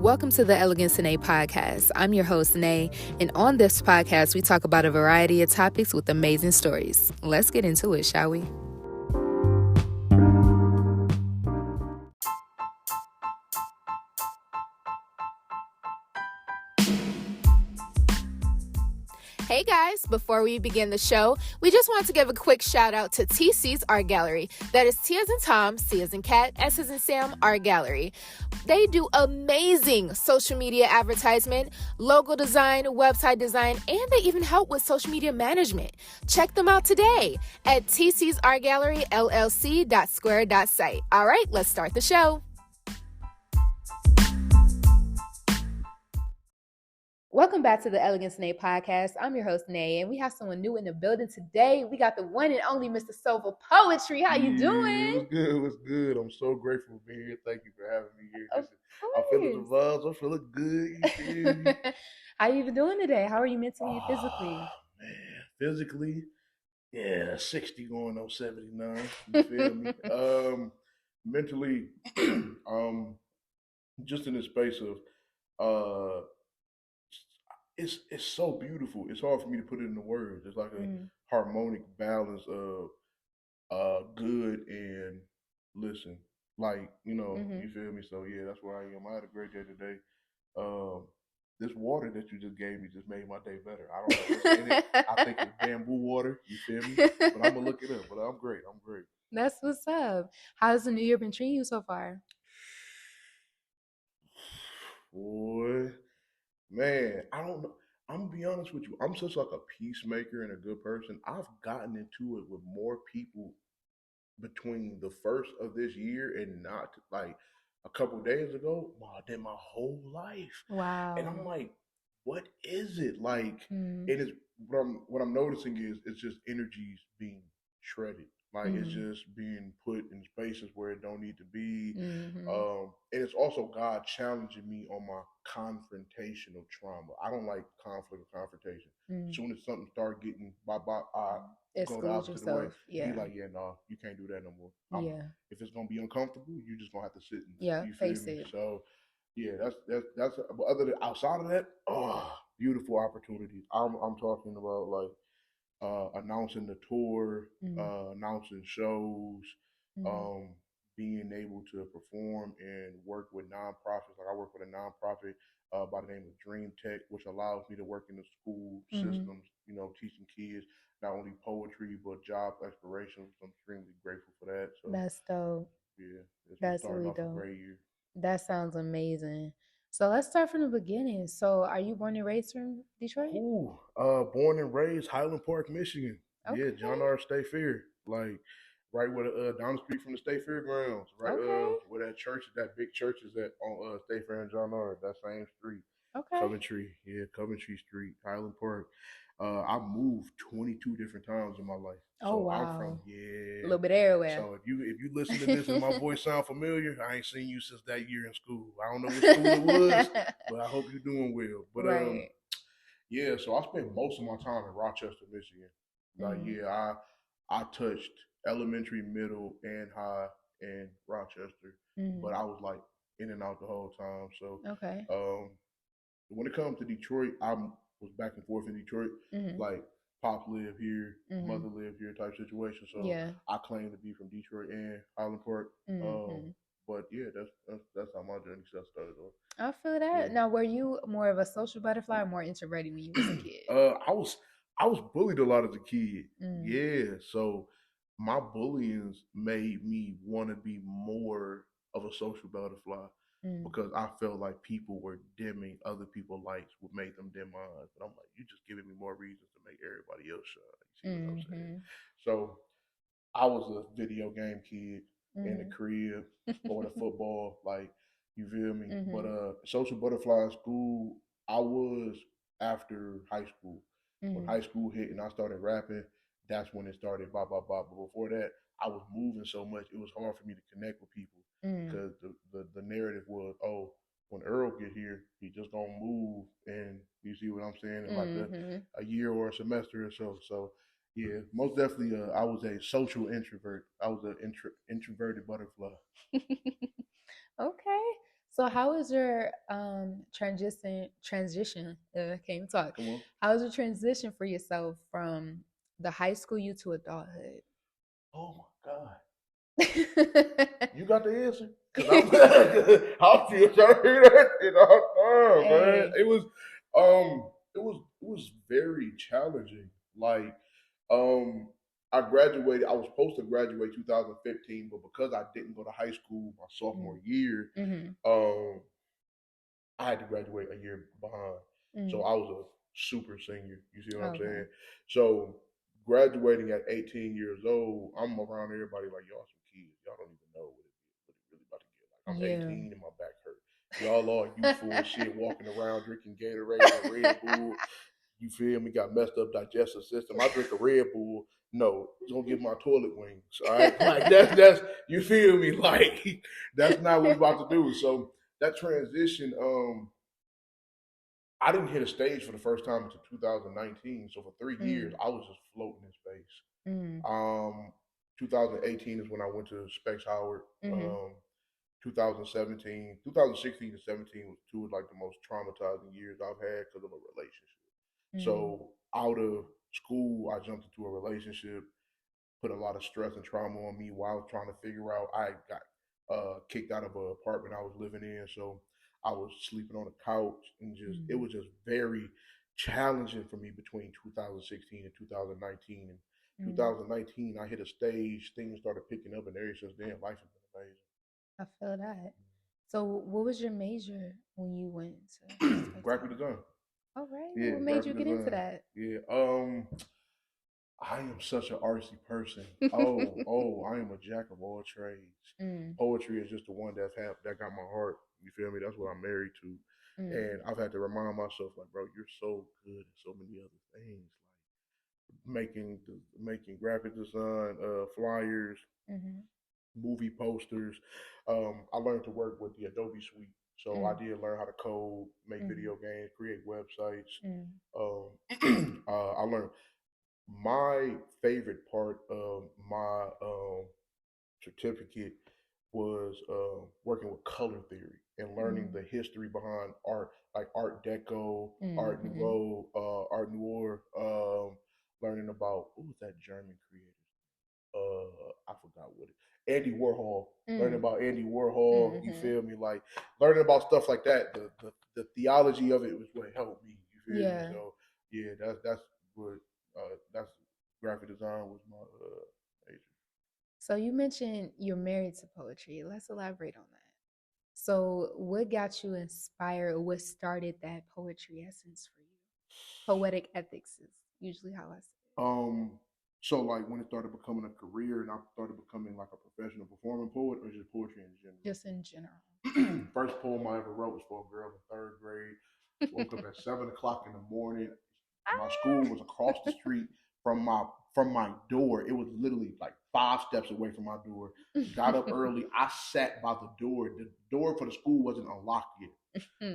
Welcome to the Elegance Of Nae podcast. I'm your host, Nae, and on this podcast, we talk about a variety of topics with amazing stories. Let's get into it, shall we? Hey guys, before we begin the show, we just want to give a quick shout out to TC's Art Gallery. That is T as in Tom, C as in Cat, S as in Sam, Art Gallery. They do amazing social media advertisement, logo design, website design, and they even help with social media management. Check them out today at tcsartgalleryllc.square.site. All right, let's start the show. Welcome back to the Elegance Of Nae podcast. I'm your host, Nae, and we have someone new in the building today. We got the one and only Mr. Solfull Poetry. How you doing? It was good. I'm so grateful to be here. Thank you for having me here. I'm feeling the vibes. I'm feeling good. You feel me? How you been doing today? How are you mentally and physically? Man, physically, 60 going on 79. You feel me? Mentally, just in the space of it's so beautiful. It's hard for me to put it into words. It's like a harmonic balance of good and listen. Like, you feel me? So yeah, that's where I am. I had a great day today. This water that you just gave me just made my day better. I don't know what's in it. I think it's bamboo water, you feel me? But I'm gonna look it up. But I'm great. That's what's up. How's the new year been treating you so far? Boy, man, I don't know. I'm gonna be honest with you. I'm such like a peacemaker and a good person. I've gotten into it with more people between the first of this year and not like a couple days ago, than my whole life. Wow. And I'm like, what is it like? And it's what I'm noticing is it's just energies being shredded. Like it's just being put in spaces where it don't need to be. And it's also God challenging me on my confrontational trauma. I don't like conflict or confrontation. As soon as something start getting I go the opposite way. Yeah. Be like, yeah, no, you can't do that no more. If it's gonna be uncomfortable, you just gonna have to sit and you face feel me? it. So yeah, that's but other than outside of that, beautiful opportunities. I'm talking about like announcing the tour, announcing shows, being able to perform and work with nonprofits. Like I work with a nonprofit by the name of Dream Tech, which allows me to work in the school systems, teaching kids not only poetry but job exploration. I'm extremely grateful for that. So that's dope. yeah, That's starting really off dope. a great year. That sounds amazing. So let's start from the beginning. So are you born and raised from Detroit? Ooh, born and raised Highland Park, Michigan. Okay. Yeah, John R. State Fair, like right where down the street from the State Fairgrounds, right where that big church is at on State Fair and John R. That same street. Okay. Coventry Street, Highland Park. I moved 22 different times in my life. Oh, wow. I'm from a little bit everywhere. So if you listen to this and my voice sound familiar, I ain't seen you since that year in school. I don't know what school it was, but I hope you're doing well. But right. Yeah, so I spent most of my time in Rochester, Michigan. Like, I touched elementary, middle, and high in Rochester, but I was like in and out the whole time. So, when it comes to Detroit, I was back and forth in Detroit. Like, Pop lived here, mother lived here, type situation. So, I claim to be from Detroit and Highland Park. But yeah, that's how my journey started off. I feel that. Yeah. Now, were you more of a social butterfly or more introverted when you was a kid? I was bullied a lot as a kid. Yeah, so my bullying made me want to be more of a social butterfly because I felt like people were dimming other people's lights, what made them dim mine. But I'm like, you're just giving me more reasons to make everybody else shine. You see what I'm saying? So I was a video game kid in the crib, going to football, like, you feel me? But social butterfly in school, I was after high school. When high school hit and I started rapping, that's when it started, blah, blah, blah. But before that, I was moving so much, it was hard for me to connect with people because the narrative was, oh, when Earl get here, he just gonna move, and you see what I'm saying, in like a year or a semester or so. So yeah, most definitely. I was a social introvert. I was an introverted butterfly. Okay. So how was your transition? Can't even talk. Come on. How was your transition for yourself from the high school you to adulthood? Oh my God. You got the answer? Cause I'm I'm still trying to hear that shit all the time, man. Hey. It was very challenging. Like, I graduated. I was supposed to graduate 2015, but because I didn't go to high school my sophomore year, Mm-hmm. um, I had to graduate a year behind. So Mm. I was a super senior. You see what I'm Okay. saying? So graduating at 18 years old, I'm around everybody like y'all some kids. Y'all don't even know what it really about to get like. I'm Yeah. 18 and my back hurt. Y'all all youthful as shit, walking around drinking Gatorade and Red Bull. You feel me? Got messed up digestive system. I drink a Red Bull. No, don't get my toilet wings. All right, like that's you feel me? Like that's not what we're about to do. So that transition, I didn't hit a stage for the first time until 2019. So for 3 years, I was just floating in space. Mm. 2018 is when I went to Specs Howard. Mhm. 2017, 2016 to 17 was two of like the most traumatizing years I've had because of a relationship. Mm. So out of school, I jumped into a relationship, put a lot of stress and trauma on me while I was trying to figure out. I got kicked out of an apartment I was living in, so I was sleeping on a couch, and just it Mm. was just very challenging for me between 2016 and 2019. And Mm. 2019, I hit a stage, things started picking up, and ever since then, life has been I feel that. So, what was your major when you went to amazing. Specs Graphic Howard? design. All right. Yeah, What made you graphic get into design. that? Yeah. I am such an artsy person. I am a jack of all trades. Mm. Poetry is just the one that got my heart. You feel me? That's what I'm married to. Mm. And I've had to remind myself, like, bro, you're so good at so many other things, like making graphic design, flyers, Mm-hmm. movie posters. I learned to work with the Adobe Suite, so I Mm. did learn how to code, make Mm. video games, create websites. Mm. I learned my favorite part of my certificate was working with color theory and learning Mm. the history behind art, like Art Deco, Art Mm-hmm. Nouveau, Art Noir. Learning about what was that German creator? I forgot what it. Andy Warhol. Learning Mm. about Andy Warhol. You Mm-hmm. feel me? Like learning about stuff like that. The theology of it was what helped me. You feel me? Yeah. So yeah, that's what that's graphic design was my major. So you mentioned you're married to poetry. Let's elaborate on that. So, what got you inspired? Or what started that poetry essence for you? Poetic ethics is usually how I say Um, so like when it started becoming a career and I started becoming like a professional performing poet, or just poetry in it, just in general. general. First poem I ever wrote was for a girl in third grade. Woke up at 7 o'clock in the morning. My school was across the street from my door. It was literally like 5 steps away from my door. Got up early. I sat by the door. The door for the school wasn't unlocked yet.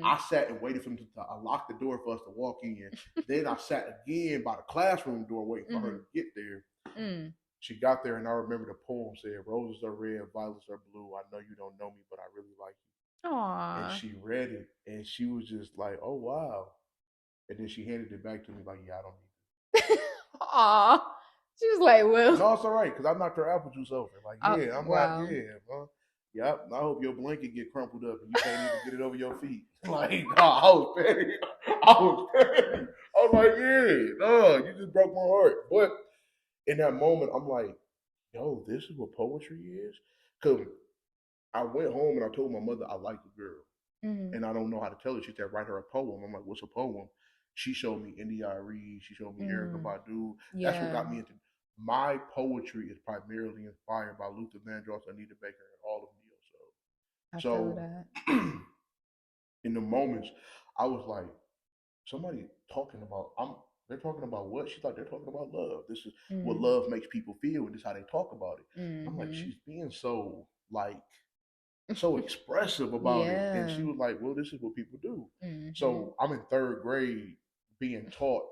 I sat and waited for him to unlock the door for us to walk in. Then I sat again by the classroom door waiting for her to get there. Mm. She got there, and I remember the poem said, "Roses are red, violets are blue. I know you don't know me, but I really like you." And Aw. she read it, and she was just like, "Oh wow." And then she handed it back to me like, "Yeah, I don't need Aw. She was like, it." well, No, it's all right, because I knocked her apple juice over. Like, yeah, I'm like, wow. yeah, huh? Yep. I hope your blanket get crumpled up and you can't even get it over your feet. Like, no, I was petty. I was petty. I was like, yeah, no, you just broke my heart. But in that moment, I'm like, yo, this is what poetry is. Because I went home and I told my mother I like the girl. Mm-hmm. And I don't know how to tell her. She said, write her a poem. I'm like, what's a poem? She showed me India Arie. She showed me Erica Mm. Badu. That's what Yeah. got me into my poetry is primarily inspired by Luther Vandross, Anita Baker, and all of I neo feel soul. that. So in the moments, I was like, somebody talking about they're talking about what? She's like, they're talking about love. This is what Mm. love makes people feel, and this is how they talk about it. I'm like, Mm-hmm. she's being so like so expressive about it. And Yeah. she was like, well, this is what people do. Mm-hmm. So I'm in third grade being taught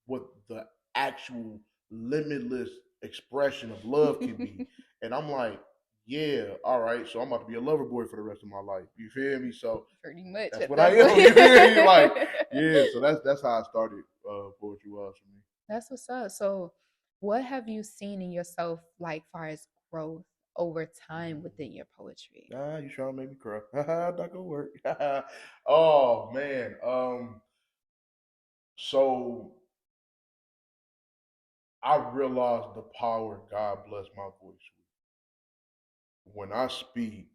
what the actual limitless expression of love can be. And I'm like, yeah, all right, so I'm about to be a lover boy for the rest of my life. You feel me? So pretty much that's at what I that am. You feel me? Like, point. yeah. So that's how I started poetry was for me. That's what's up. So, what have you seen in yourself, like, far as growth over time within your poetry? Ah, you trying to make me cry? Not gonna work. Oh man. So I realized the power God bless my voice with. When I speak,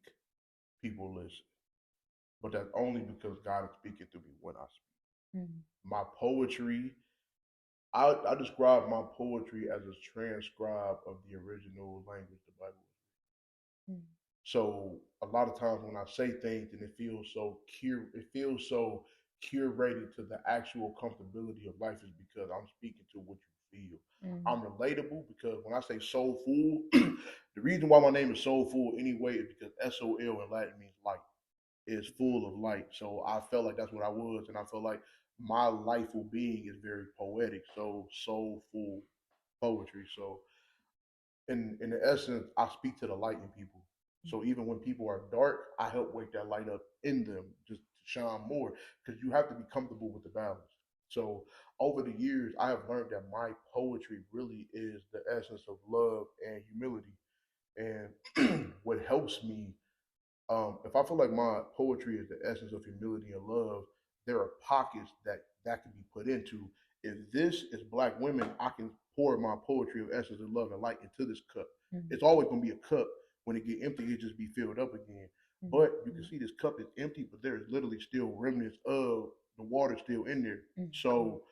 people listen, but that's only because God is speaking through me when I speak. Mm. My poetry, I describe my poetry as a transcribe of the original language, the Bible. Mm. So a lot of times when I say things and it feels so curated to the actual comfortability of life is because I'm speaking to what you feel. Mm. I'm relatable because when I say soulful, the reason why my name is soulful anyway is because SOL in Latin means light. It's full of light. So I felt like that's what I was, and I felt like my lifeful being is very poetic. So soulful poetry. So in the essence, I speak to the light in people. So even when people are dark, I help wake that light up in them just to shine more because you have to be comfortable with the balance. So over the years, I have learned that my poetry really is the essence of love and humility. And what helps me if I feel like my poetry is the essence of humility and love, there are pockets that can be put into. If this is black women, I can pour my poetry of essence of love and light into this cup. Mm. It's always gonna be a cup. When it get empty, it just be filled up again. Mm. But you can see this cup is empty, but there's literally still remnants of the water still in there. Mm. So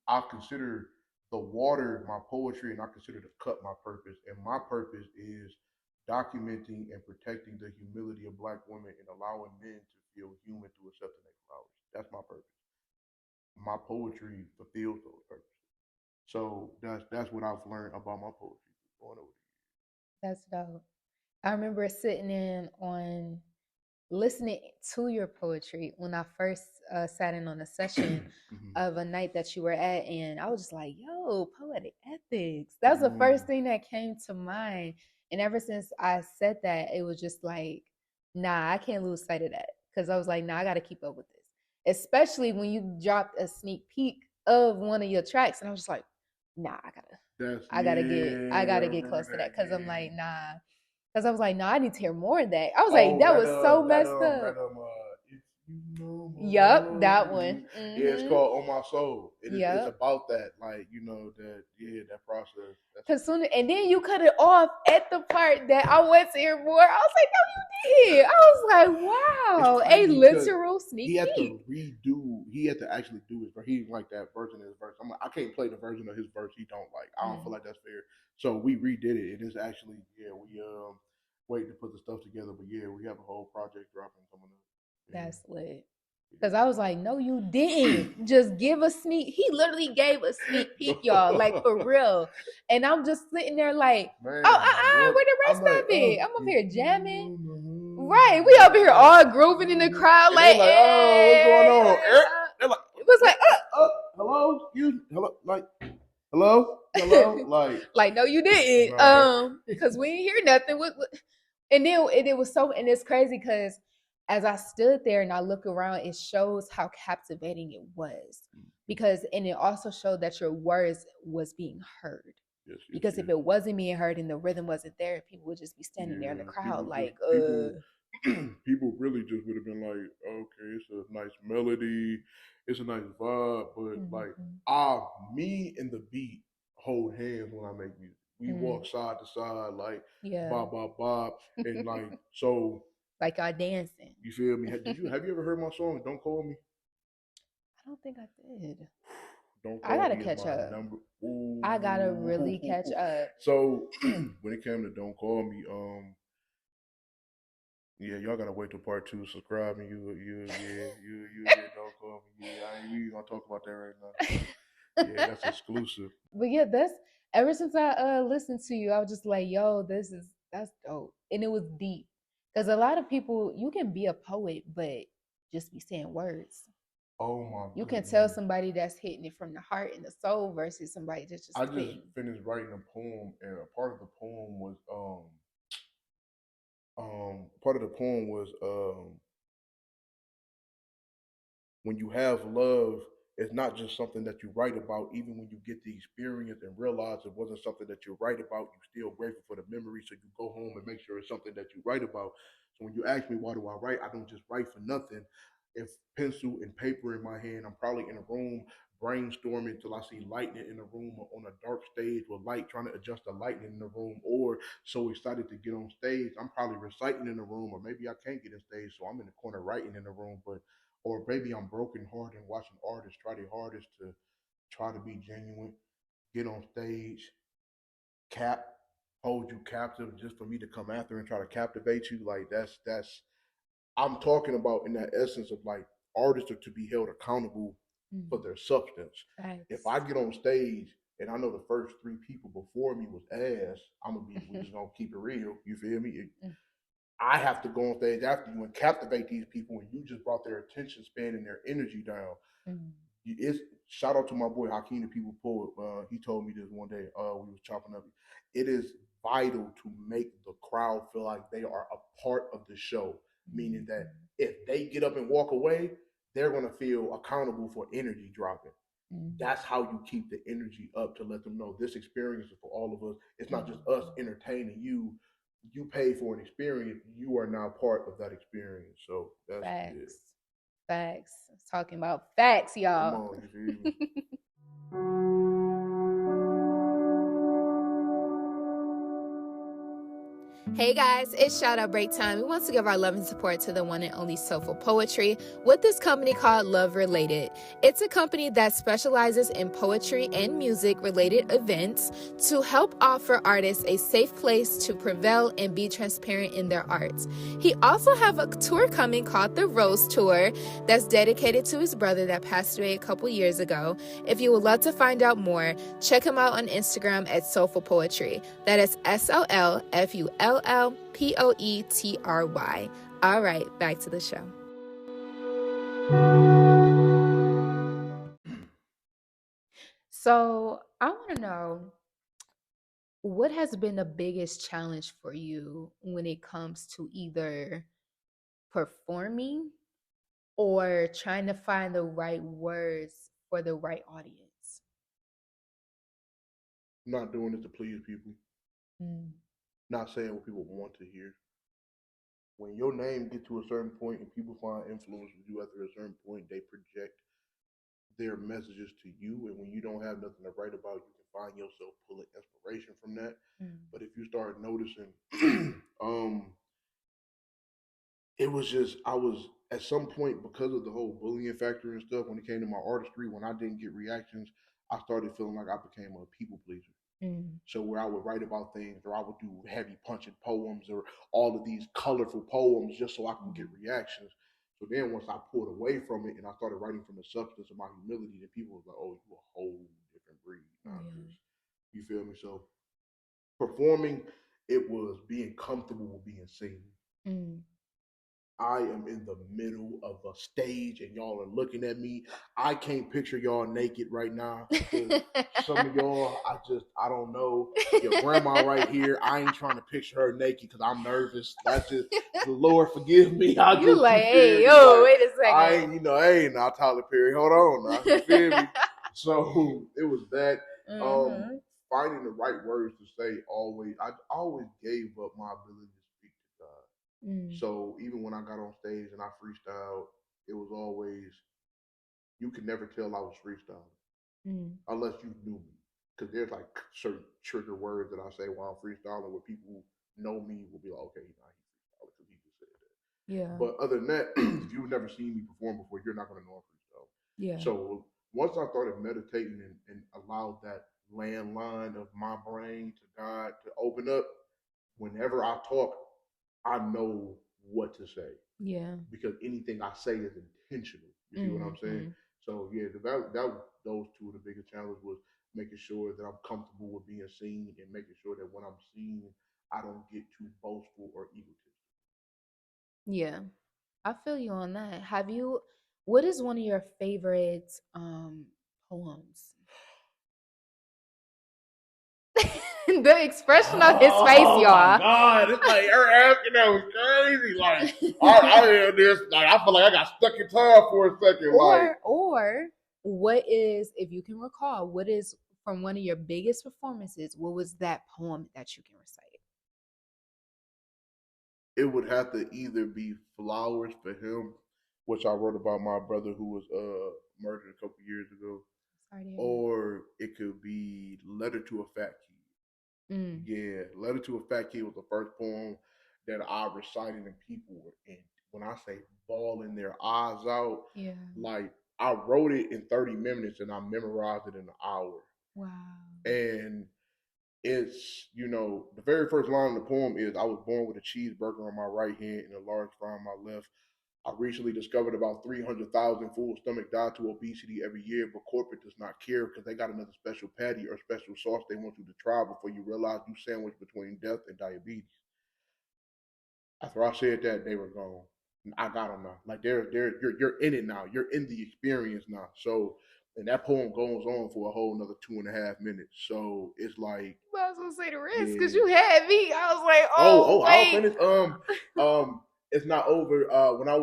I consider the water my poetry, and I consider the cup my purpose. And my purpose is documenting and protecting the humility of black women and allowing men to feel human through accepting their flowers. That's my purpose. My poetry fulfills those purposes. So that's what I've learned about my poetry going over That's dope. I remember sitting in on listening to your poetry when I first sat in on a session of a night that you were at, and I was just like, "Yo, poetic ethics." That was the first thing that came to mind, and ever since I said that, it was just like, "Nah, I can't lose sight of that," because I was like, "Nah, I got to keep up with this." Especially when you dropped a sneak peek of one of your tracks, and I was just like, "Nah, That's I yeah, gotta I get remember close to that," that. because I'm Yeah. like, "Nah." Because I was like, no, I need to hear more of that. I was like, Oh, that was so messed that up. if you know my Yup, that love. one. Yeah, it's Mm-hmm. called On My Soul. It's Yep. about that, like that. Yeah, that process. That's Cause soon, and then you cut it off at the part that I want to hear more. I was like, no, you did. I was like, it's wow, a crazy because literal sneak he had to peek. redo. He had to actually do his verse. He didn't like that version of his verse. I'm like, I can't play the version of his verse he don't like. I don't feel Mm, like that's fair. So we redid it. It is actually we waiting to put the stuff together. But yeah, we have a whole project dropping coming up. Yeah. that's lit. Cause I was like, no, you didn't. Just give a sneak. He literally gave a sneak peek, y'all, like for real. And I'm just sitting there like, oh, Man, like what? where the rest I'm like, of it? I'm up if here you jamming. know Right, we up here all grooving in the crowd, and they like, like, oh, what's going on? They're like, it was like, hello, excuse me, hello, like, hello, like, like, no, you didn't, nah. because we didn't hear nothing. And then it was so, and it's crazy because as I stood there and I look around, it shows how captivating it was, because and it also showed that your words was being heard. Yes, Because if yes. it wasn't being heard and the rhythm wasn't there, people would just be standing there in the Yeah, crowd like, people really just would have been like, okay, it's a nice melody, it's a nice vibe, but like, Mhm. me and the beat hold hands when I make music. We Mm, walk side to side, like, yeah, bob, bob, bob, and like, so like y'all dancing. you feel me? Have you ever heard my song? Don't call me. I don't think I did. Don't I call gotta me is catch my up. number. I gotta Ooh. really catch up. So when it came to Don't Call Me, yeah, y'all gotta wait till part two. Subscribe and yeah, Don't Call Me. Yeah, we ain't gonna talk about that right now. Yeah, that's exclusive. But yeah, that's ever since I listened to you, I was just like, yo, that's dope. And it was deep. Because a lot of people, you can be a poet, but just be saying words. Oh my You can tell goodness. somebody that's hitting it from the heart and the soul versus somebody that's just I just spitting. finished writing a poem, and a part of the poem was part of the poem was when you have love, it's not just something that you write about. Even when you get the experience and realize it wasn't something that you write about, you're still grateful for the memory. So you go home and make sure it's something that you write about. So when you ask me why do I write, I don't just write for nothing. If pencil and paper in my hand, I'm probably in a room brainstorming till I see lightning in the room or on a dark stage with light, trying to adjust the lightning in the room, or so excited to get on stage. I'm probably reciting in the room, or maybe I can't get on stage, so I'm in the corner writing in the room. But or maybe I'm broken hearted and watching artists try their hardest to try to be genuine, get on stage, cap, hold you captive just for me to come after and try to captivate you. Like that's I'm talking about in that essence of like artists are to be held accountable for their substance. If I get on stage and I know the first three people before me was ass, I'm gonna be we just gonna keep it real. You feel me? I have to go on stage after you and captivate these people, and you just brought their attention span and their energy down. It's shout out to my boy Hakeem, the people poet. He told me this one day. We was chopping up. It is vital to make the crowd feel like they are a part of the show, meaning that if they get up and walk away, they're gonna feel accountable for energy dropping. That's how you keep the energy up to let them know this experience is for all of us. It's not just us entertaining you. You pay for an experience. You are now part of that experience. So that's Facts. it. Facts. Talking about facts, Come y'all. on, you feel me? Hey guys, it's shout out break time. We want to give our love and support to the one and only Solfull Poetry with this company called Love Related. It's a company that specializes in poetry and music related events to help offer artists a safe place to prevail and be transparent in their art. He also have a tour coming called the Rose Tour that's dedicated to his brother that passed away a couple years ago. If you would love to find out more, check him out on Instagram at Solfull Poetry. That is SOLFULLPOETRY. All right, back to the show. So I want to know, what has been the biggest challenge for you when it comes to either performing or trying to find the right words for the right audience? Not doing it to please people. Not saying what people want to hear. When your name get to a certain point and people find influence with you after a certain point, they project their messages to you. And when you don't have nothing to write about, you can find yourself pulling inspiration from that. But if you start noticing, it was just I was at some point because of the whole bullying factor and stuff. When it came to my artistry, when I didn't get reactions, I started feeling like I became a people pleaser. So where I would write about things, or I would do heavy punching poems, or all of these colorful poems just so I can get reactions. So then once I pulled away from it and I started writing from the substance of my humility, then people was like, "Oh, you a whole different breed." Not just you feel me. So performing, it was being comfortable with being seen. I am in the middle of a stage and y'all are looking at me. I can't picture y'all naked right now because some of y'all, I don't know. Your grandma right here, I ain't trying to picture her naked because I'm nervous. That's just, the Lord forgive me. I You just, like, you hey, feel me? yo, Like, wait a second. I ain't, hey, now Tyler Perry, hold on now. You feel me? So it was that. Finding the right words to say always, I always gave up my ability to speak to God. So even when I got on stage and I freestyled, it was always you could never tell I was freestyling unless you knew me. Because there's like certain trigger words that I say while I'm freestyling where people who know me will be like, okay, nah, he's freestyling because he just said that. Yeah. But other than that, if you've never seen me perform before, you're not going to know I'm freestyling. Yeah. So once I started meditating and allowed that landline of my brain to God to open up, whenever I talk, I know what to say. Yeah. Because anything I say is intentional. You see what I'm saying? So yeah, that those two of the biggest challenges was making sure that I'm comfortable with being seen and making sure that when I'm seen, I don't get too boastful or egotistic. Yeah. I feel you on that. What is one of your favorite poems? The expression on his face, Oh y'all. my God. It's like her asking that was crazy. Like, I hear this. Like, I feel like I got stuck in time for a second. Or what is, if you can recall, what is from one of your biggest performances, what was that poem that you can recite? It would have to either be Flowers for Him, which I wrote about my brother who was murdered a couple years ago, Sorry to hear that. or it could be Letter to a Fat Kid. Yeah, Letter to a Fat Kid was the first poem that I recited, and people were in. When I say bawling their eyes out, Yeah. like I wrote it in 30 minutes and I memorized it in an hour. Wow. And it's, the very first line of the poem is, I was born with a cheeseburger on my right hand and a large fry on my left. I recently discovered about 300,000 full stomach die to obesity every year, but corporate does not care because they got another special patty or special sauce they want you to try before you realize you sandwiched between death and diabetes. After I said that, they were gone. I got them now. Like you're in it now. You're in the experience now. So, and that poem goes on for a whole another 2.5 minutes. So it's like, I was gonna say the rest because you had me. I was like, I'll finish. It's not over. When I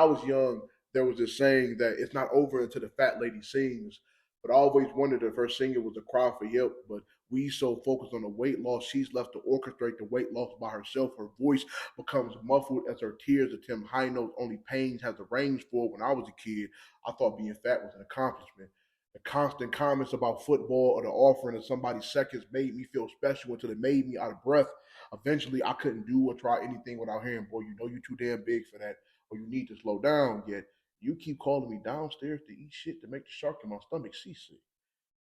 was young, there was this saying that it's not over until the fat lady sings. But I always wondered if her singing was a cry for help. But we so focused on the weight loss, she's left to orchestrate the weight loss by herself. Her voice becomes muffled as her tears attempt high notes only pain has the range for. When I was a kid, I thought being fat was an accomplishment. The constant comments about football or the offering of somebody's seconds made me feel special until it made me out of breath. Eventually, I couldn't do or try anything without hearing, boy, you know you're too damn big for that, or you need to slow down. Yet, you keep calling me downstairs to eat shit to make the shark in my stomach seasick.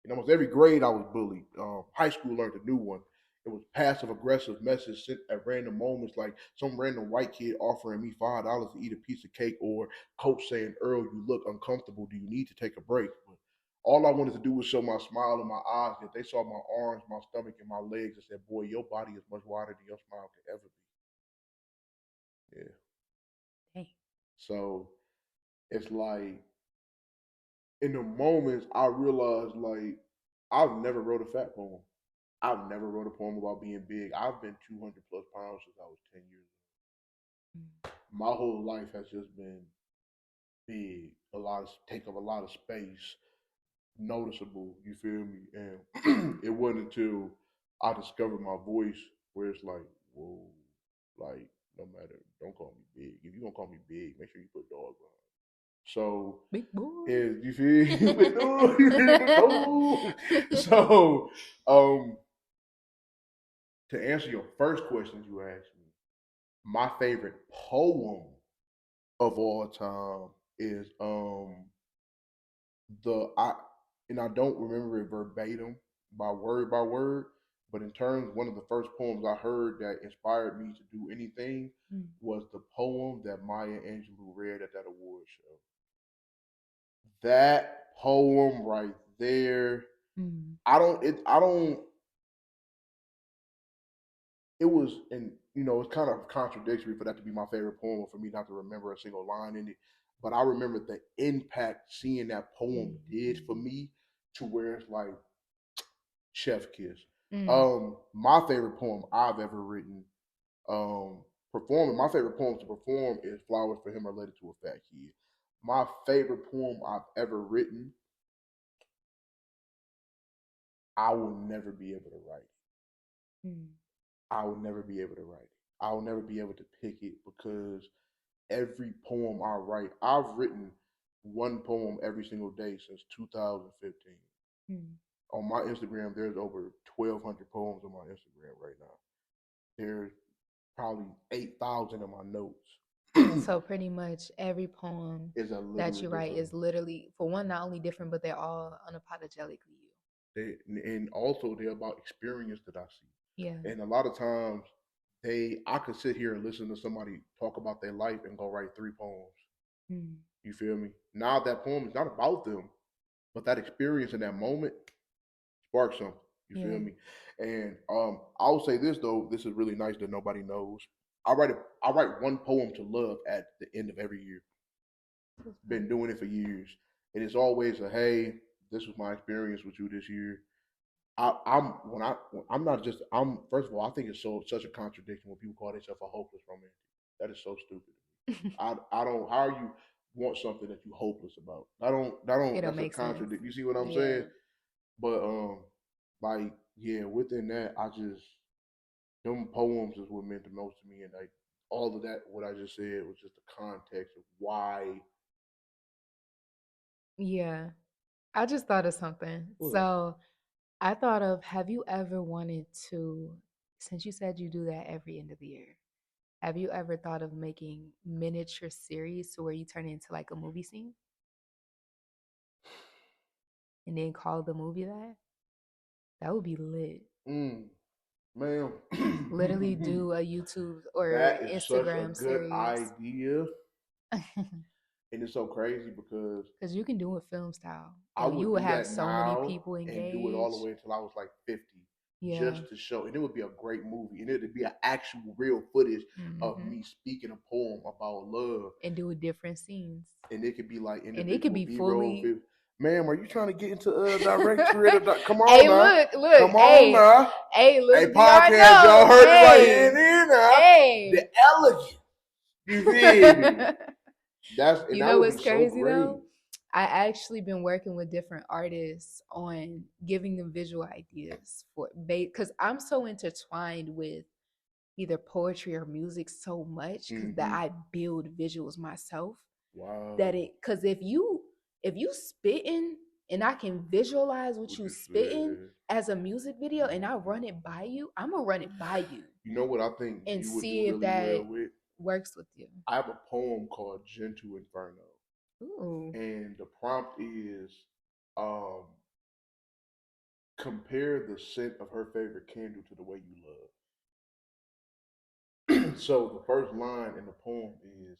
In almost every grade, I was bullied. High school learned a new one. It was passive aggressive messages sent at random moments, like some random white kid offering me $5 to eat a piece of cake, or coach saying, "Earl, you look uncomfortable. Do you need to take a break?" But all I wanted to do was show my smile and my eyes. Yet they saw my arms, my stomach, and my legs and said, "Boy, your body is much wider than your smile could ever be." Yeah. Hey. So it's like in the moments I realized, like, I've never wrote a fat poem. I've never wrote a poem about being big. I've been 200 plus pounds since I was 10 years old. My whole life has just been big, take up a lot of space, noticeable. You feel me? And it wasn't until I discovered my voice where it's like, whoa, like no matter, don't call me big. If you're gonna call me big, make sure you put dog on. So big boy. is you feel big dog. So to answer your first question you asked me, my favorite poem of all time is the I and I don't remember it verbatim by word, but in terms one of the first poems I heard that inspired me to do anything was the poem that Maya Angelou read at that award show. That poem right there, I don't it was, and it's kind of contradictory for that to be my favorite poem, or for me not to remember a single line in it. But I remember the impact seeing that poem did for me, to where it's like chef kiss. My favorite poem I've ever written, performing. My favorite poem to perform is "Flowers for Him" related to a fat kid. My favorite poem I've ever written, I will never be able to write. I will never be able to write it. I will never be able to pick it because every poem I write, I've written one poem every single day since 2015. On my Instagram, there's over 1,200 poems on my Instagram right now. There's probably 8,000 of my notes. So pretty much every poem that you write is literally, for one, not only different, but they're all unapologetically you. And also they're about experience that I see. Yeah. And a lot of times I could sit here and listen to somebody talk about their life and go write 3 poems. You feel me? Now that poem is not about them, but that experience in that moment sparks something. You feel me? And I'll say this though, this is really nice that nobody knows. I write one poem to love at the end of every year. Been doing it for years. And it's always a, hey, this was my experience with you this year. I'm not just I'm first of all I think it's such a contradiction when people call themselves a hopeless romantic. That is so stupid. I don't how you want something that you hopeless about. I don't It don't that's a make sense. contradiction. You see what I'm Yeah. saying? But like yeah, within that I just them poems is what meant the most to me and like all of that what I just said was just the context of why Yeah. I just thought of something. what So I thought of, have you ever wanted to, since you said you do that every end of the year, have you ever thought of making miniature series to where you turn it into like a movie scene and then call the movie that? That would be lit. mm, ma'am. Literally do a YouTube or That is such a Instagram good series. idea. And it's so crazy because Because you can do it film style I and you would would do have that so many now people and do it all the engaged. way until I was like 50 Yeah. just to show. And it would be a great movie. And it would be an actual real footage of Hmm. me speaking a poem about love. And do different scenes. And it could be like And it could individual be B roll. fully. Ma'am, are you trying to get into directory? Come on Hey, now. look, Come on now. hey, Hey, little do y'all podcast, y'all know, heard it right here hey, and here now. The hey. elegance. You feel me? You That know would be what's so crazy great. though? I actually been working with different artists on giving them visual ideas for because I'm so intertwined with either poetry or music so much because that Mm-hmm. I build visuals myself that Wow. it because if you spitting and I can visualize what What you you spitting said. as a music video and I Mm-hmm. run it by you, I'm gonna run it by you You know what I think and you would do see if really well that with? works with you. I have a poem called Gentle Inferno. Ooh. And the prompt is um, compare the scent of her favorite candle to the way you love. So the first line in the poem is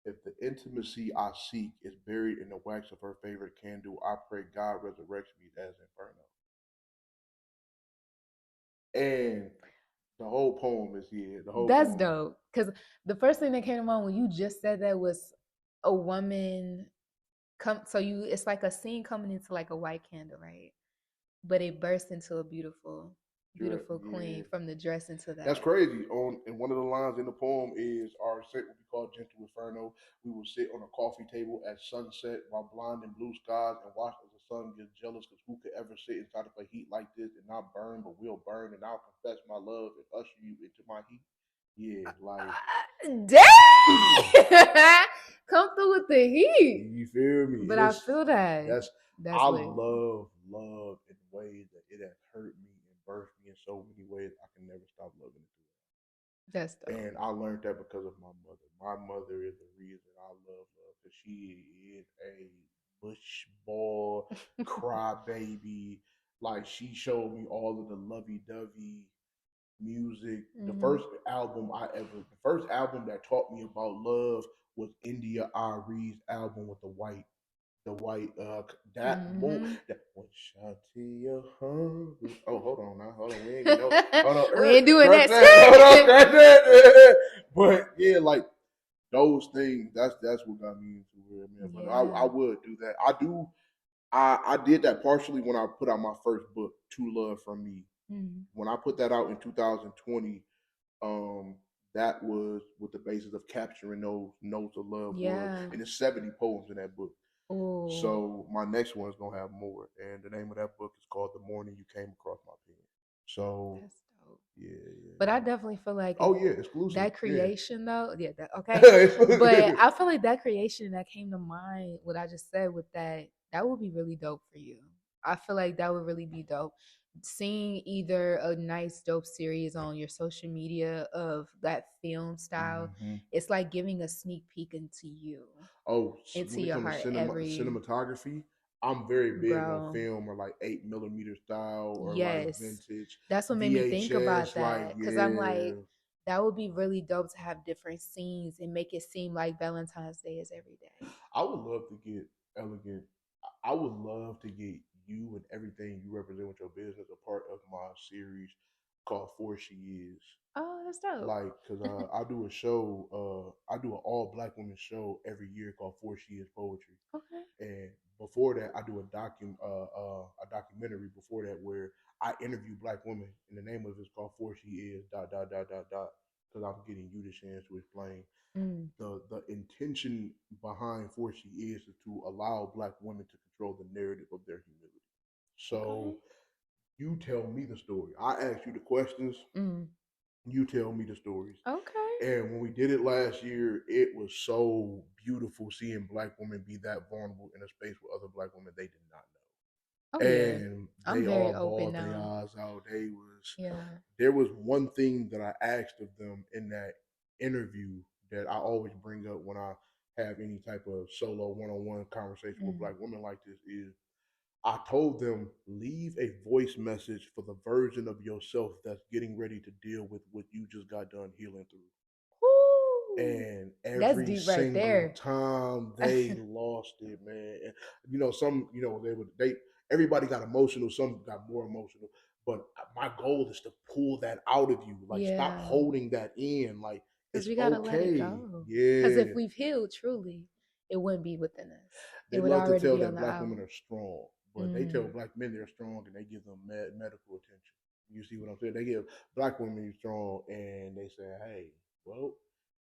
if the intimacy I seek is buried in the wax of her favorite candle, I pray God resurrects me as Inferno. And the whole poem is here. The whole That's poem. dope. Because the first thing that came to mind when you just said that was a woman come. So you, it's like a scene coming into like a white candle, right? But it bursts into a beautiful, beautiful Yeah. queen from the dress into That's that. crazy. On and one of the lines in the poem is our set will be called Gentle Inferno. We will sit on a coffee table at sunset while blind in blue skies and watch as the sun gets jealous because who could ever sit inside of a heat like this and not burn but will burn and I'll confess my love and usher you into my heat. Yeah, like Dang! Come through with the heat. you feel me? But I feel that. That's That's I lit. love in ways that it has hurt me and birthed me in so many ways I can never stop loving it. That's dope. And I learned that because of my mother. My mother is the reason I love her because she is a bush ball crybaby. Like she showed me all of the lovey dovey music. The first album that taught me about love was India Arie's album with the white that more Mm-hmm. that one shot to your hunger. Oh, hold on, we ain't get no hold on, We ain't doing scratch that. that, hold on, scratch that. But yeah, like those things, that's what got me into it, man. But I Yeah. would do that. I did that partially when I put out my first book, True Love from Me. Mm-hmm. When I put that out in 2020, um, that was with the basis of capturing those notes of love was, Yeah. and there's 70 poems in that book. Oh, So my next one is gonna have more, and the name of that book is called "The Morning You Came Across My Pen." So that's dope. yeah, yeah, But I yeah. definitely feel like if Oh yeah, exclusive. that Yeah. creation though, yeah, that, okay. But I feel like that creation that came to mind, what I just said with that, that would be really dope for you. I feel like that would really be dope. Seeing either a nice dope series on your social media of that film style, hmm it's like giving a sneak peek into you, Oh, into when it your comes to heart every cinematography, I'm very big on bro. film or like 8 millimeter style or like Yes. vintage That's what made me think about VHS. Like that. Cause I'm yeah, like, that would be really dope to have different scenes and make it seem like Valentine's Day is every day. I would love to get elegant. I would love to get you and everything you represent with your business a part of my series called For She Is. Oh, that's dope. Like, cause I do a show, I do an all black women show every year called For She Is Poetry. Okay. And before that, I do a documentary before that where I interview black women, and the name of it's called For She Is dot dot dot dot dot. Because I'm getting you the chance to explain the intention behind For She Is to allow black women to control the narrative of their humility. So you tell me the story. I ask you the questions. You tell me the stories. Okay. And when we did it last year, it was so beautiful seeing black women be that vulnerable in a space with other black women they did not know. Oh, And yeah. I'm they very all open bawled their now. eyes out. There was one thing that I asked of them in that interview that I always bring up when I have any type of solo one-on-one conversation with black women like this is I told them, leave a voice message for the version of yourself that's getting ready to deal with what you just got done healing through. Ooh, And that's every deep right single there. time they lost it, man. And, some, they everybody got emotional, some got more emotional. But my goal is to pull that out of you. Like, stop holding that in. Like, it's we gotta let it okay. go. Yeah. Because if we've healed truly, it wouldn't be within us. They it would love to already tell be on that the black out. women are strong, but they tell black men they're strong and they give them medical attention. You see what I'm saying? They give black women you're strong and they say, hey, well,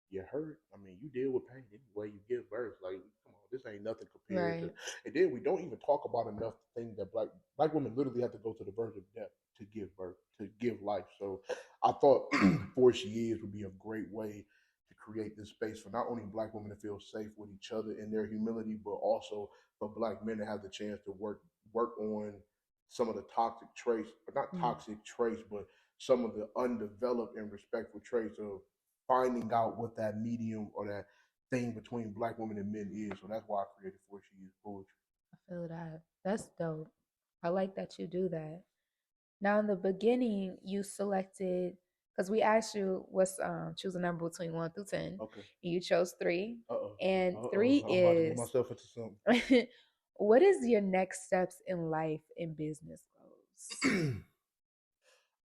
you hurt. I mean, you deal with pain anyway. You give birth. Like, come on, this ain't nothing compared to. And then we don't even talk about enough things that black women literally have to go to the verge of death to give birth, to give life. So I thought For She Is would be a great way to create this space for not only black women to feel safe with each other in their humility, but also for black men to have the chance to work on some of the toxic traits, or not toxic traits, but some of the undeveloped and respectful traits of finding out what that medium or that thing between black women and men is. So that's why I created For She Is Poetry. I feel that. That's dope. I like that you do that. Now, in the beginning, you selected, because we asked you what's choose a number between 1 through 10. Okay. And you chose 3. And Uh-oh. 3 I'm about to get myself into something. What is your next steps in life and business goals?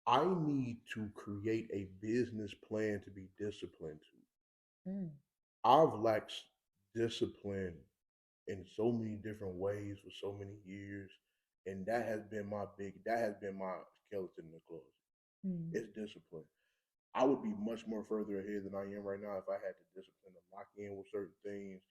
I need to create a business plan to be disciplined to. I've lacked discipline in so many different ways for so many years, and that has been my skeleton in the closet. It's discipline. I would be much more further ahead than I am right now if I had the discipline to lock in with certain things,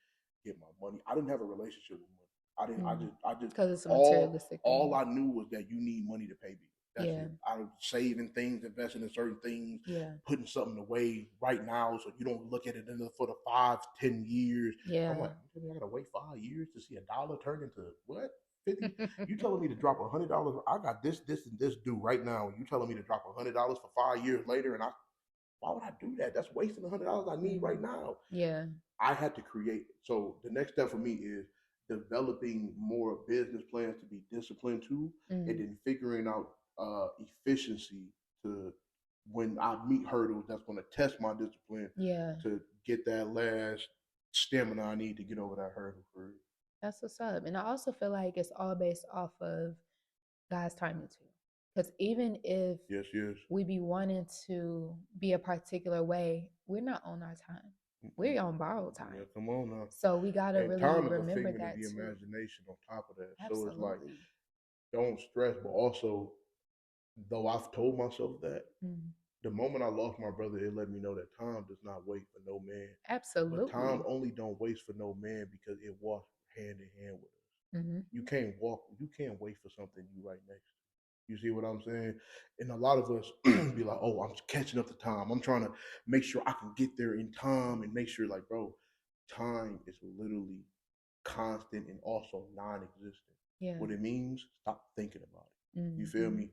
get my money. I didn't have a relationship with money. I just because it's a materialistic all I knew was that you need money to pay bills. That's it. I was saving things, investing in certain things, putting something away right now so you don't look at it for the 5-10 years. I'm like, I gotta wait 5 years to see $1 turn into what? 50? You telling me to drop $100? I got this, and this due right now. You telling me to drop $100 for 5 years later, and why would I do that? That's wasting $100 I need right now. Yeah. I had to create. So the next step for me is developing more business plans to be disciplined to, and then figuring out efficiency to when I meet hurdles that's going to test my discipline to get that last stamina I need to get over that hurdle for it. That's what's up. And I also feel like it's all based off of God's timing too. Because even if we be wanting to be a particular way, we're not on our time. We're on borrowed time. Yeah, come on now. So we gotta really time is remember a figment that of the too. imagination on top of that. Absolutely. So it's like, don't stress, but also, though I've told myself that, the moment I lost my brother, it let me know that time does not wait for no man. Absolutely. But time only don't waste for no man because it walks hand in hand with us. You can't wait for something you right next to. You see what I'm saying? And a lot of us be like, oh, I'm catching up to time. I'm trying to make sure I can get there in time and make sure, like, bro, time is literally constant and also non-existent. Yeah. What it means, stop thinking about it. You feel me?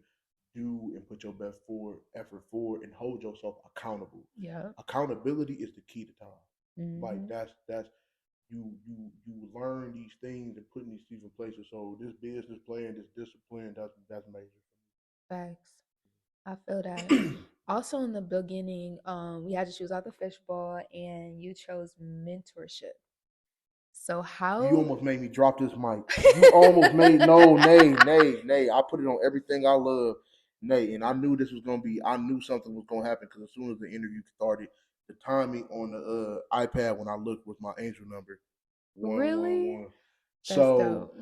Do and put your best effort forward and hold yourself accountable. Yeah. Accountability is the key to time. Like that's you learn these things and putting these things in places. So this business plan, this discipline, that's major for me. Facts. I feel that. Also in the beginning, we had to choose out the fishbowl and you chose mentorship. So how you almost made me drop this mic. You almost made Nae. I put it on everything I love. Nae, and I knew this was gonna be. I knew something was gonna happen because as soon as the interview started, the timing on the iPad when I looked was my angel number, 111. Really? That's So, dope.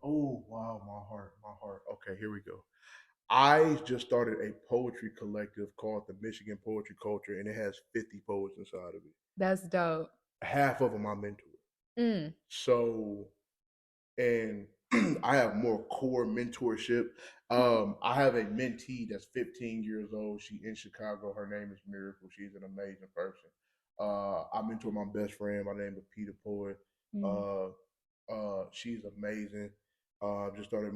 oh wow, my heart. Okay, here we go. I just started a poetry collective called the Michigan Poetry Culture, and it has 50 poets inside of it. That's dope. Half of them I mentor. Mm, So, and I have more core mentorship. I have a mentee that's 15 years old. She in Chicago. Her name is Miracle. She's an amazing person. I mentor my best friend. My name is Peter Poet. mm, Uh, she's amazing. Just started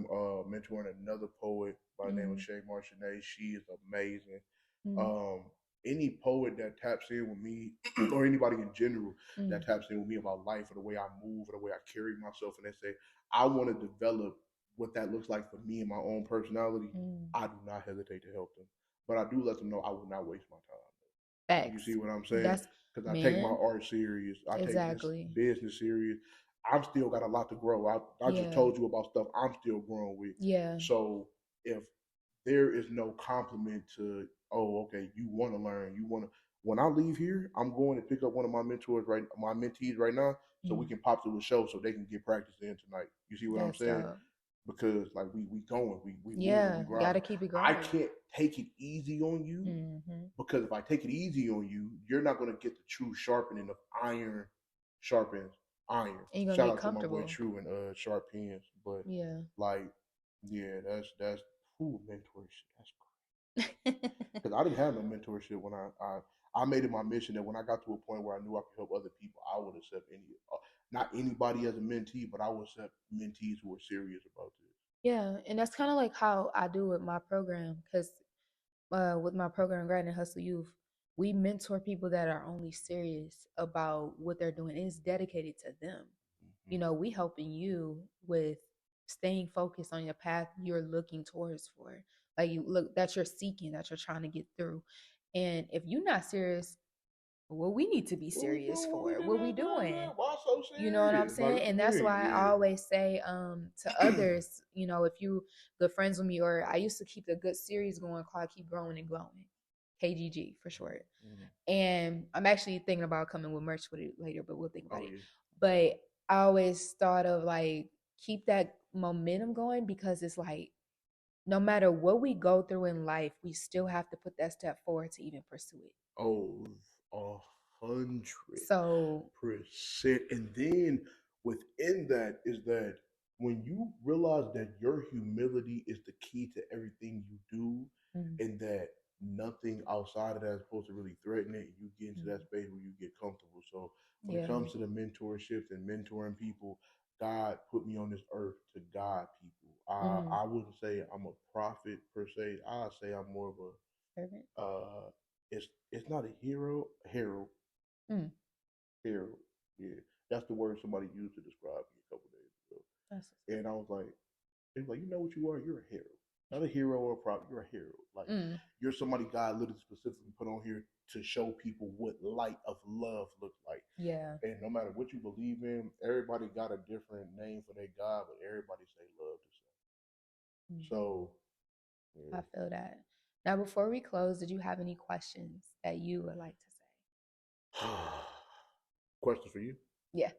mentoring another poet by the name of mm, Shay Marchionnet. She is amazing. mm, Um, any poet that taps in with me, or anybody in general mm, that taps in with me about life or the way I move or the way I carry myself, and they say, I want to develop what that looks like for me and my own personality, mm. I do not hesitate to help them. But I do let them know I will not waste my time. You Facts. see what I'm saying? That's Because I take my man. art serious. I take this Exactly. business serious. I'm still got a lot to grow. I just Yeah. told you about stuff I'm still growing with. Yeah. So if there is no compliment to, oh, okay, you want to learn, you want to. When I leave here, I'm going to pick up one of my mentors, right, my mentees right now, so we Mm. can pop to a show so they can get practice in tonight. You see what I'm That's saying? dope. Because like we going, we moving, we Yeah. Gotta grinding. keep it I grinding. can't take it easy on you Mm-hmm. because if I take it easy on you, you're not going to get the true sharpening of iron sharpens iron. And you're gonna Shout get out to my boy comfortable. True and Sharp Pens, but Yeah. like, yeah, that's mentorship. That's because I didn't have no mentorship when I made it my mission that when I got to a point where I knew I could help other people, I would accept not anybody as a mentee, but I would accept mentees who are serious about this. Yeah, and that's kind of like how I do with my program, because with my program, Grind and Hustle Youth, we mentor people that are only serious about what they're doing. It's dedicated to them. Mm-hmm. We helping you with staying focused on your path you're looking towards for. Like you look that you're seeking, that you're trying to get through. And if you're not serious, what we need to be What we serious doing? What we for, doing? what we doing. Why so You know what I'm serious? Like, saying? what you And that's why I mean? always say to Yeah. others, if you good friends with me, or I used to keep a good series going called Keep Growing and Glowing, KGG for short. Mm. And I'm actually thinking about coming with merch with it later, but we'll think about Oh it. yeah. But I always thought of like keep that momentum going, because it's like no matter what we go through in life, we still have to put that step forward to even pursue it. Oh, 100%. So, And then within that is that when you realize that your humility is the key to everything you do, mm, and that nothing outside of that is supposed to really threaten it, you get into that mm, space where you get comfortable. So when it yeah, comes to the mentorships and mentoring people, God put me on this earth to guide people. mm, I wouldn't say I'm a prophet per se. I'd say I'm more of a servant. it's not a hero, herald, Mm, herald. Yeah, that's the word somebody used to describe me a couple days ago. that's And I was like, it was like, you know what you are? You're a herald, not a hero or a prophet. You're a herald. Like mm, you're somebody God literally specifically put on here to show people what light of love looks like. yeah. And no matter what you believe in, everybody got a different name for their God, but everybody say love the Mm, same. So, I feel that. Now, before we close, did you have any questions that you would like to yeah. Question for you. say?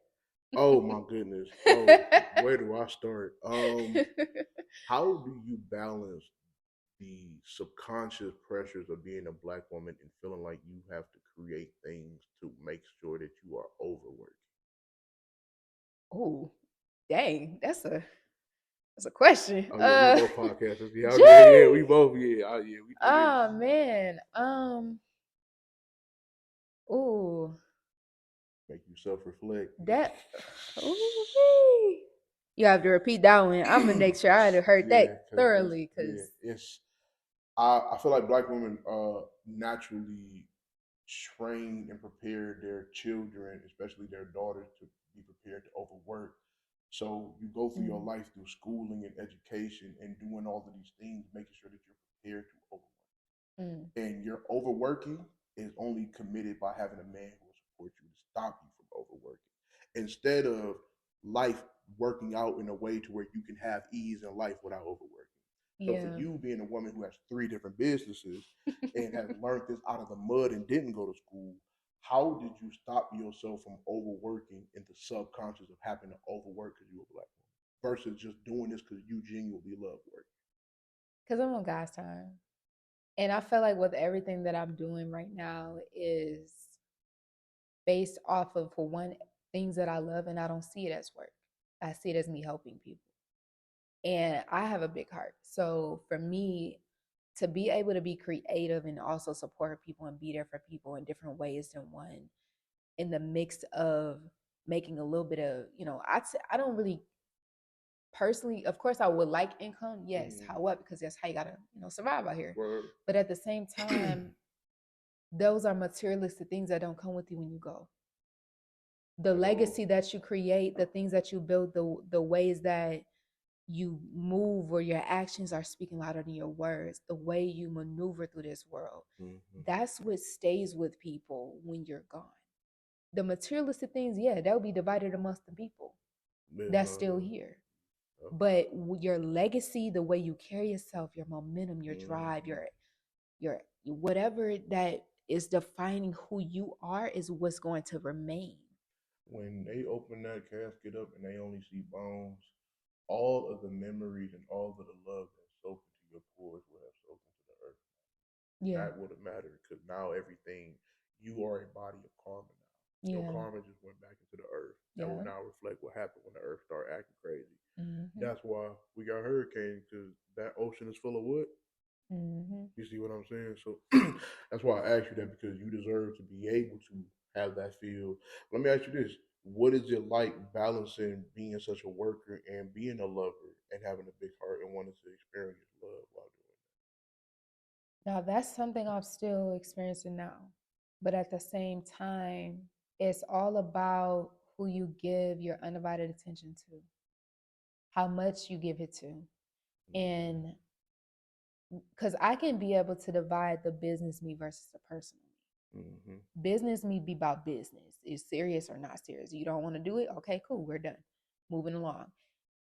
Oh my goodness. Oh, where do I start? Yeah. How do you balance the subconscious pressures of being a black woman and feeling like you have to create things to make sure that you are overworking? Oh, dang, that's a question. Oh yeah, we both podcasters. Yeah, yeah, we Jay. both. Yeah, we do this. Oh man. Oh, Make you self-reflect. that. Ooh, you have to repeat that one. I'm gonna make sure I had heard Yeah, that because thoroughly, yeah, cause. it's I feel like black women naturally train and prepare their children, especially their daughters, to be prepared to overwork. So you go through your Mm, life through schooling and education and doing all of these things, making sure that you're prepared to overwork. mm, And your overworking is only committed by having a man who will support you to stop you from overworking. Instead of life working out in a way to where you can have ease in life without overworking. So for you being a woman who has 3 different businesses and has learned this out of the mud and didn't go to school, how did you stop yourself from overworking in the subconscious of having to overwork because you're a black woman versus just doing this because you genuinely love work? Because I'm on God's time. And I feel like with everything that I'm doing right now is based off of, for one, things that I love, and I don't see it as work. I see it as me helping people. And I have a big heart. So for me to be able to be creative and also support people and be there for people in different ways than one, in the mix of making a little bit of, I don't really personally, of course I would like income, yes. However, because that's how you gotta, survive out here. Word. But at the same time, those are materialistic things that don't come with you when you go. The legacy that you create, the things that you build, the ways that you move, or your actions are speaking louder than your words, the way you maneuver through this world, that's what stays with people when you're gone. The materialistic things, they'll be divided amongst the people that's still here. But your legacy, the way you carry yourself, your momentum, your drive, your whatever that is defining who you are is what's going to remain. When they open that casket up and they only see bones, all of the memories and all of the love that's soaked into your pores will have soaked into the earth. That would have mattered because now everything, you are a body of karma now. Your karma just went back into the earth. That will now reflect what happened when the earth started acting crazy. That's why we got hurricanes, because that ocean is full of what? You see what I'm saying? So that's why I asked you that, because you deserve to be able to have that feel. Let me ask you this. What is it like balancing being such a worker and being a lover and having a big heart and wanting to experience love while doing that? Now, that's something I'm still experiencing now. But at the same time, it's all about who you give your undivided attention to, how much you give it to. And because I can be able to divide the business me versus the personal me. Business me be about business. Is serious or not serious? You don't want to do it? Okay, cool. We're done. Moving along.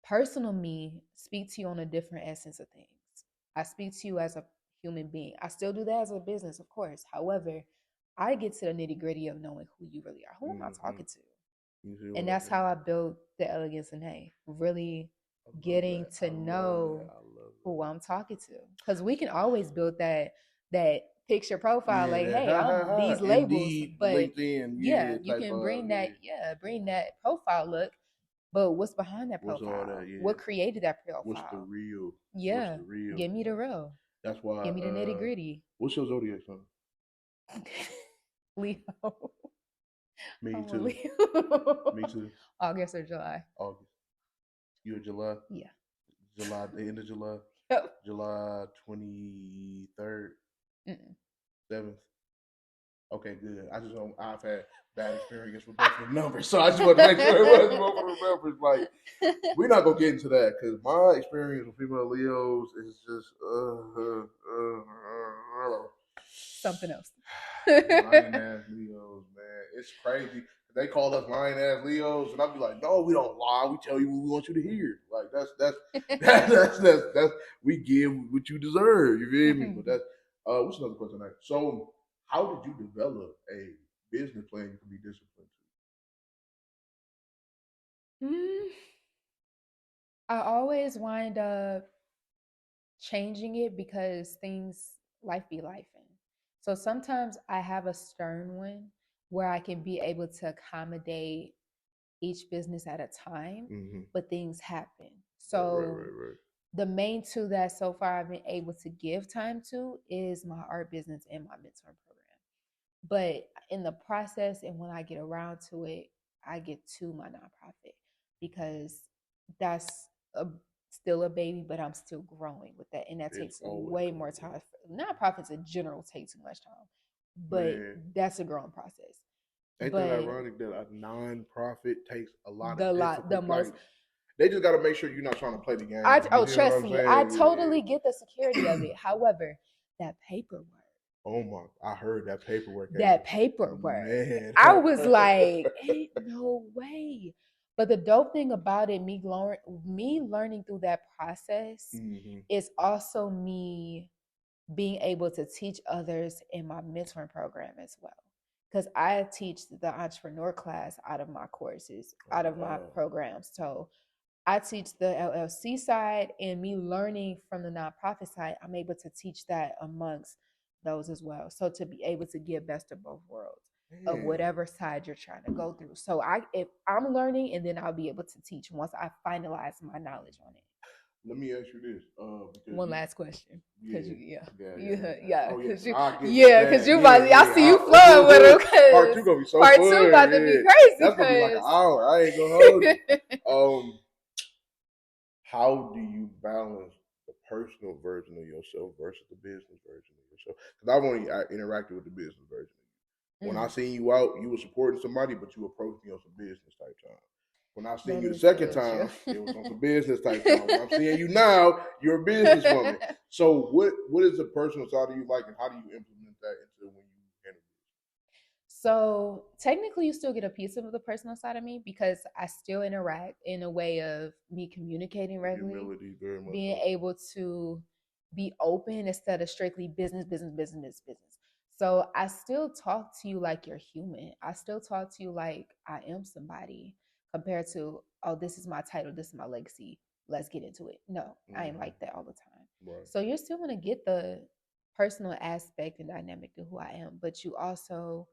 Personal me speak to you on a different essence of things. I speak to you as a human being. I still do that as a business, of course. However, I get to the nitty gritty of knowing who you really are. Who am I talking to? And that's how I built the Elegance Of Nae. Really getting to know who I'm talking to. Because we can always build that picture profile, like, hey, I'm these labels. But LinkedIn, you can bring that profile look. But what's behind that profile? What's all that, what created that profile? What's the real? Yeah. What's the real? Give me the real. That's why. Give me the nitty gritty. What's your zodiac sign? Leo. Me too. Me too. August or July? August. You're July? Yeah. July, the end of July? Yep. July 23rd? 7th? Okay, good. I've had bad experience with both of the numbers, so I just want to make sure it wasn't both of the numbers. Like, we're not going to get into that, because my experience with female Leos is just something else. Lying ass Leos, man. It's crazy. They call us lying ass Leos, and I'll be like, no, we don't lie. We tell you what we want you to hear. Like, that's we give what you deserve. You feel me? But what's another question? So, how did you develop a business plan you can be disciplined to? I always wind up changing it because life be life in. So sometimes I have a stern one where I can be able to accommodate each business at a time, but things happen. So right. The main two that so far I've been able to give time to is my art business and my mentoring program. But in the process, and when I get around to it, I get to my nonprofit, because that's still a baby, but I'm still growing with that. And that takes way more time. Nonprofits in general take too much time, but that's a growing process. Ain't that ironic that a nonprofit takes a lot the most. They just got to make sure you're not trying to play the game. Trust me, I totally get the security of it. However, that paperwork. Oh my! I heard that paperwork. That paperwork. Man. I was like, ain't no way. But the dope thing about it, me learning through that process, is also me being able to teach others in my mentoring program as well. Because I teach the entrepreneur class out of my courses, out of my programs. So I teach the LLC side, and me learning from the nonprofit side, I'm able to teach that amongst those as well. So to be able to get best of both worlds of whatever side you're trying to go through. So if I'm learning, and then I'll be able to teach once I finalize my knowledge on it. Let me ask you this. One last question. Because I see you flowing with them. Part 2 gonna be so part fun. 2 about to be crazy. That's gonna be like an hour. I ain't gonna hold you. How do you balance the personal version of yourself versus the business version of yourself? Because I've only interacted with the business version of you. When I seen you out, you were supporting somebody, but you approached me on some business type time. When I seen you the second time, it was on some business type time. When I'm seeing you now, you're a businesswoman. So what is the personal side of you like, and how do you implement that into when you handle it? So technically, you still get a piece of the personal side of me because I still interact in a way of me communicating regularly, Humility, very much being able to be open instead of strictly business. So I still talk to you like you're human. I still talk to you like I am somebody compared to, oh, this is my title, this is my legacy. Let's get into it. No, I ain't like that all the time. Right. So you're still going to get the personal aspect and dynamic of who I am, but you also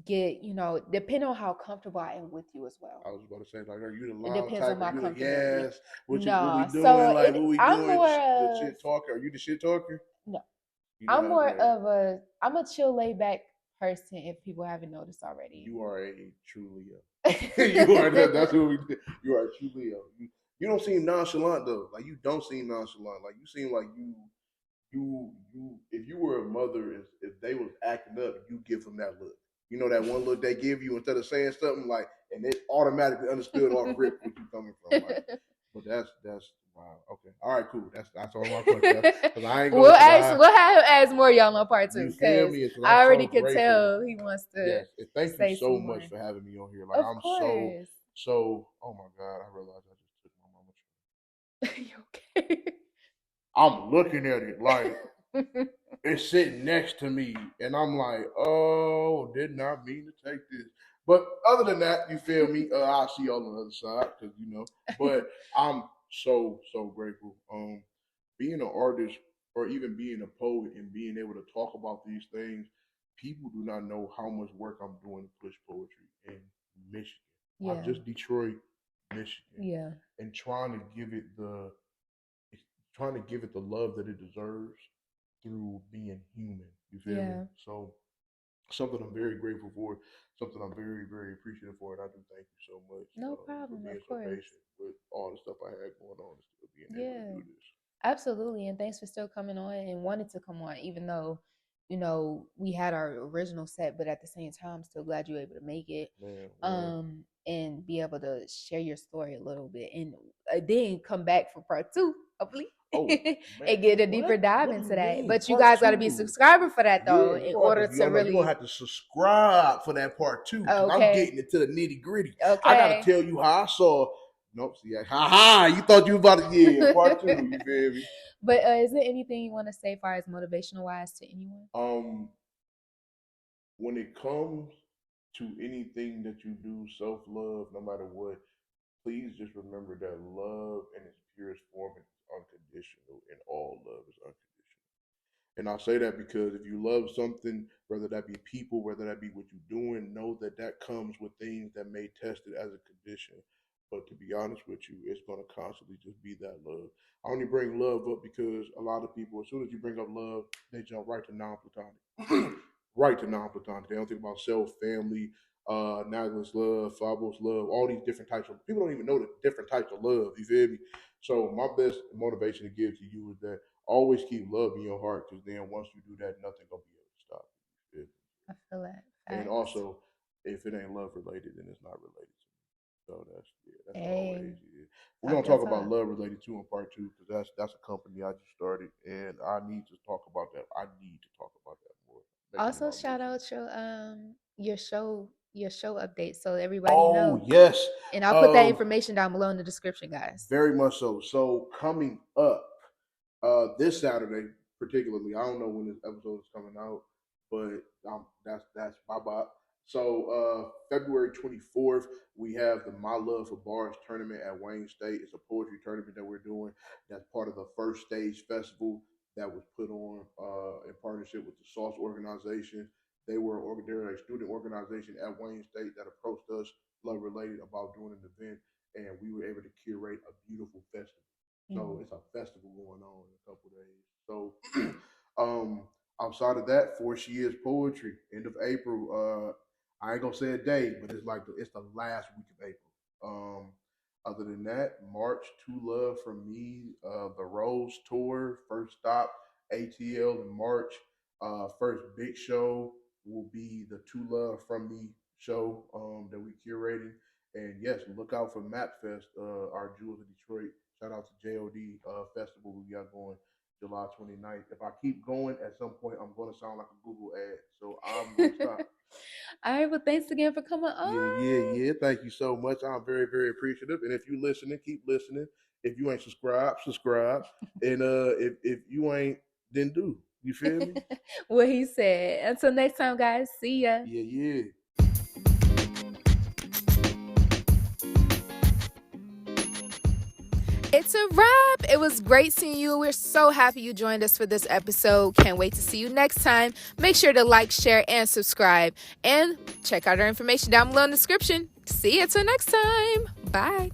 get, depending on how comfortable I am with you as well. I was about to say, like, are you the loud It depends type? on my Are you comfortability. yes? What we doing? So Like, what we I'm doing? more The of, shit talker? Are you the shit talker? No, You I'm more okay. of I'm a chill, laid back person. If people haven't noticed already, you are a true Leo. You are that's what we do. You are a true Leo. You don't seem nonchalant though. Like you don't seem nonchalant. Like you seem like you if you were a mother, if they was acting up, you give them that look. You know that one look they give you instead of saying something like, and it automatically understood off rip what you coming from. Like, but that's wow. Okay, all right, cool. That's all my questions. Because I ain't going. We'll have ask more y'all on part 2. You feel me? I already could tell he wants to. Yes, and thank you so much for having me on here. Like of course. so. Oh my God, I realized I just took my mama. You okay? I'm looking at it like it's sitting next to me, and I'm like, oh, did not mean to take this. But other than that, you feel me? I'll see y'all on the other side because But I'm so grateful. Being an artist or even being a poet and being able to talk about these things, people do not know how much work I'm doing to push poetry in Michigan. Yeah. Not just Detroit, Michigan. Yeah. And trying to give it the love that it deserves through being human. You feel me? So something I'm very grateful for, something I'm very, very appreciative for, and I do thank you so much. No problem, for being of course. So patient with all the stuff I had going on and still being able to do this. Absolutely, and thanks for still coming on and wanting to come on, even though we had our original set, but at the same time, I'm still glad you were able to make it. Man, and be able to share your story a little bit, and then come back for part 2, hopefully. And get a deeper dive into that. But you guys got to be subscriber for that though, in order to really. You're gonna have to subscribe for that part 2. Okay. I'm getting into the nitty gritty. Okay. I gotta tell you how I saw. Nope. See, you thought you were about to part 2. You feel me? But is there anything you want to say, far as motivational wise, to anyone? When it comes to anything that you do, self love, no matter what, please just remember that love in its purest form is unconditional, and all love is unconditional. And I say that because if you love something, whether that be people, whether that be what you're doing, know that that comes with things that may test it as a condition. But to be honest with you, it's going to constantly just be that love. I only bring love up because a lot of people, as soon as you bring up love, they jump right to non-platonic. Right to non-platonic. They don't think about self, family, Natalie's love, Fabo's love, all these different types of people don't even know the different types of love. You feel me? So my best motivation to give to you is that always keep love in your heart, because then once you do that, nothing gonna be able to stop you. I feel that. And also, if it ain't love related, then it's not related to me. So that's always. Yeah. We're gonna talk about love related too in part 2, because that's a company I just started, and I need to talk about that. I need to talk about that more. Also, shout out your show your show update so everybody Oh, know. yes. And I'll put that information down below in the description, guys. Very much so. So coming up this Saturday, particularly, I don't know when this episode is coming out, but that's bye bye. So February 24th, we have the My Love for Bars tournament at Wayne State. It's a poetry tournament that we're doing. That's part of the First Stage Festival that was put on in partnership with the Sauce organization. They're a student organization at Wayne State that approached us, love related, about doing an event, and we were able to curate a beautiful festival. So it's a festival going on in a couple of days. So outside of that, 4 Years Poetry, end of April. I ain't gonna say a day, but it's the last week of April. Other than that, March, Two Love from Me, the Rose Tour, first stop, ATL in March. First big show will be the Two Love from Me show that we curating. And yes, look out for MapFest, our Jewels of Detroit. Shout out to JOD Festival we got going July 29th. If I keep going, at some point I'm going to sound like a Google ad. So I'm going to stop. All right, well, thanks again for coming on. Yeah. Thank you so much. I'm very, very appreciative. And if you listening, keep listening. If you ain't subscribe. And if you ain't, then do. You feel me? What he said. Until next time, guys. See ya. Yeah. It's a wrap. It was great seeing you. We're so happy you joined us for this episode. Can't wait to see you next time. Make sure to like, share, and subscribe. And check out our information down below in the description. See you till next time. Bye.